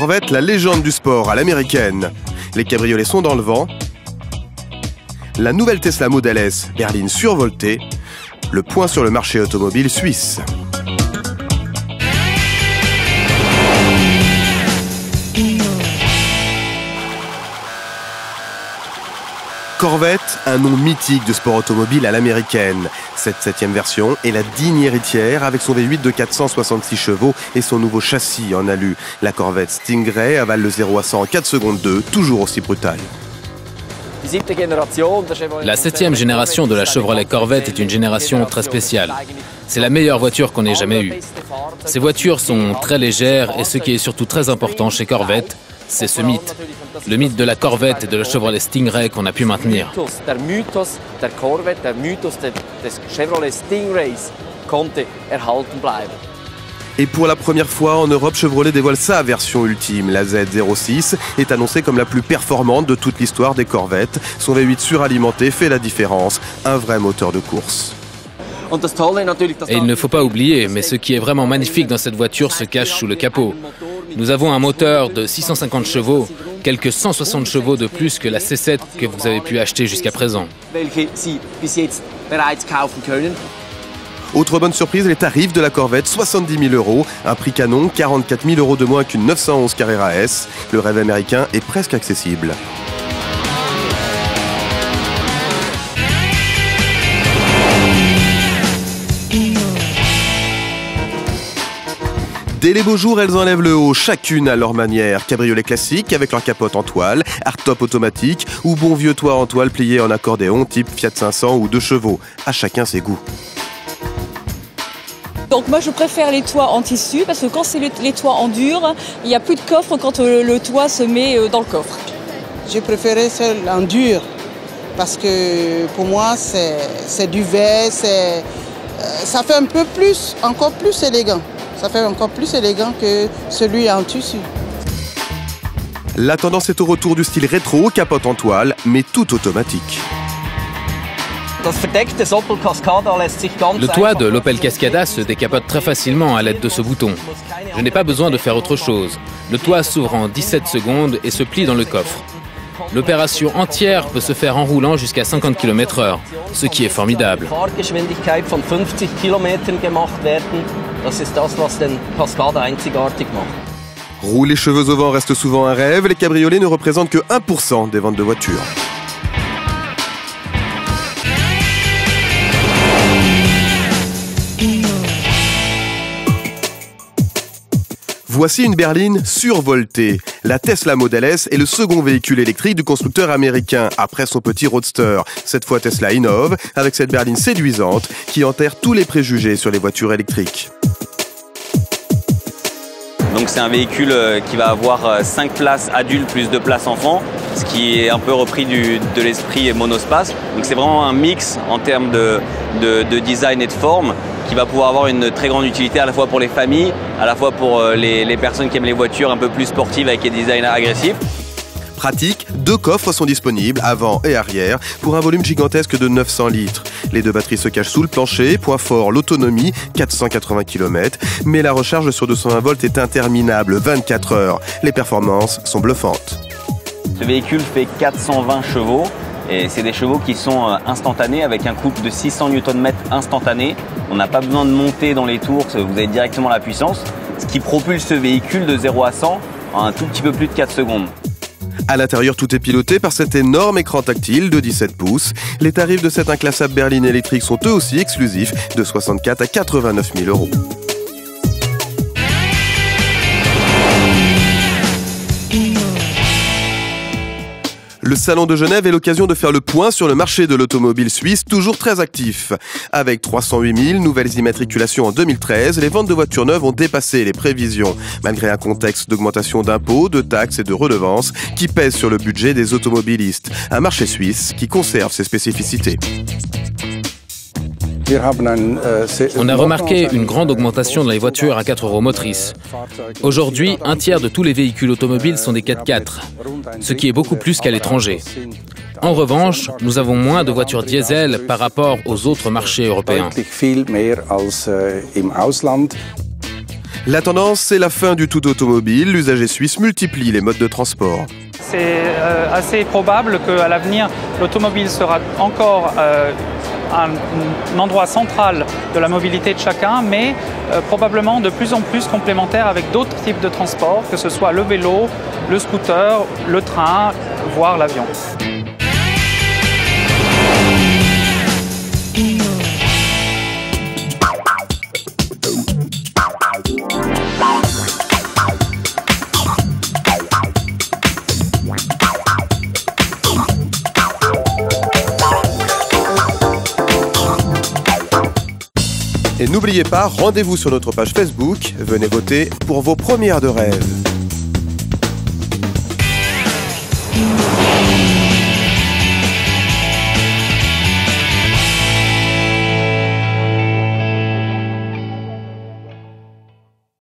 Corvette, la légende du sport à l'américaine. Les cabriolets sont dans le vent. La nouvelle Tesla Model S, berline survoltée. Le point sur le marché automobile suisse. Corvette, un nom mythique de sport automobile à l'américaine. Cette 7e version est la digne héritière avec son V8 de 466 chevaux et son nouveau châssis en alu. La Corvette Stingray avale le 0 à 100 en 4 secondes 2, toujours aussi brutal. La 7e génération de la Chevrolet Corvette est une génération très spéciale. C'est la meilleure voiture qu'on ait jamais eue. Ces voitures sont très légères et ce qui est surtout très important chez Corvette, c'est ce mythe. Le mythe de la Corvette et de la Chevrolet Stingray qu'on a pu maintenir. Der Mythos der Corvette, der Mythos des Chevrolet Stingrays konnte erhalten bleiben. Et pour la première fois en Europe, Chevrolet dévoile sa version ultime. La Z06 est annoncée comme la plus performante de toute l'histoire des Corvettes. Son V8 suralimenté fait la différence. Un vrai moteur de course. Et il ne faut pas oublier, mais ce qui est vraiment magnifique dans cette voiture se cache sous le capot. Nous avons un moteur de 650 chevaux, quelques 160 chevaux de plus que la C7 que vous avez pu acheter jusqu'à présent. Autre bonne surprise, les tarifs de la Corvette, 70 000 €, un prix canon, 44 000 € de moins qu'une 911 Carrera S. Le rêve américain est presque accessible. Dès les beaux jours, elles enlèvent le haut, chacune à leur manière. Cabriolet classique avec leur capote en toile, hardtop automatique ou bon vieux toit en toile plié en accordéon type Fiat 500 ou 2 chevaux. À chacun ses goûts. Donc moi je préfère les toits en tissu parce que quand c'est les toits en dur, il n'y a plus de coffre quand le toit se met dans le coffre. J'ai préféré celle en dur parce que pour moi c'est du verre, ça fait un peu plus, encore plus élégant. Ça fait encore plus élégant que celui en tissu. La tendance est au retour du style rétro, capote en toile, mais tout automatique. Le toit de l'Opel Cascada se décapote très facilement à l'aide de ce bouton. Je n'ai pas besoin de faire autre chose. Le toit s'ouvre en 17 secondes et se plie dans le coffre. L'opération entière peut se faire en roulant jusqu'à 50 km/h, ce qui est formidable. Rouler cheveux au vent reste souvent un rêve, les cabriolets ne représentent que 1% des ventes de voitures. Voici une berline survoltée. La Tesla Model S est le second véhicule électrique du constructeur américain, après son petit Roadster. Cette fois, Tesla innove avec cette berline séduisante qui enterre tous les préjugés sur les voitures électriques. Donc c'est un véhicule qui va avoir 5 places adultes plus 2 places enfants, ce qui est un peu repris de l'esprit monospace. Donc c'est vraiment un mix en termes de design et de forme qui va pouvoir avoir une très grande utilité à la fois pour les familles, à la fois pour les personnes qui aiment les voitures un peu plus sportives avec des designs agressifs. Pratique, 2 coffres sont disponibles, avant et arrière, pour un volume gigantesque de 900 litres. Les 2 batteries se cachent sous le plancher, point fort, l'autonomie, 480 km, mais la recharge sur 220 volts est interminable, 24 heures. Les performances sont bluffantes. Ce véhicule fait 420 chevaux, et c'est des chevaux qui sont instantanés, avec un couple de 600 Nm instantané. On n'a pas besoin de monter dans les tours, vous avez directement la puissance, ce qui propulse ce véhicule de 0 à 100 en un tout petit peu plus de 4 secondes. À l'intérieur, tout est piloté par cet énorme écran tactile de 17 pouces. Les tarifs de cette inclassable berline électrique sont eux aussi exclusifs, de 64 à 89 000 €. Le Salon de Genève est l'occasion de faire le point sur le marché de l'automobile suisse, toujours très actif. Avec 308 000 nouvelles immatriculations en 2013, les ventes de voitures neuves ont dépassé les prévisions, malgré un contexte d'augmentation d'impôts, de taxes et de redevances qui pèsent sur le budget des automobilistes. Un marché suisse qui conserve ses spécificités. On a remarqué une grande augmentation dans les voitures à 4 roues motrices. Aujourd'hui, un tiers de tous les véhicules automobiles sont des 4x4, ce qui est beaucoup plus qu'à l'étranger. En revanche, nous avons moins de voitures diesel par rapport aux autres marchés européens. La tendance, c'est la fin du tout automobile. L'usager suisse multiplie les modes de transport. C'est assez probable qu'à l'avenir, l'automobile sera encore un endroit central de la mobilité de chacun, mais probablement de plus en plus complémentaire avec d'autres types de transports, que ce soit le vélo, le scooter, le train, voire l'avion. Et n'oubliez pas, rendez-vous sur notre page Facebook. Venez voter pour vos premières de rêve.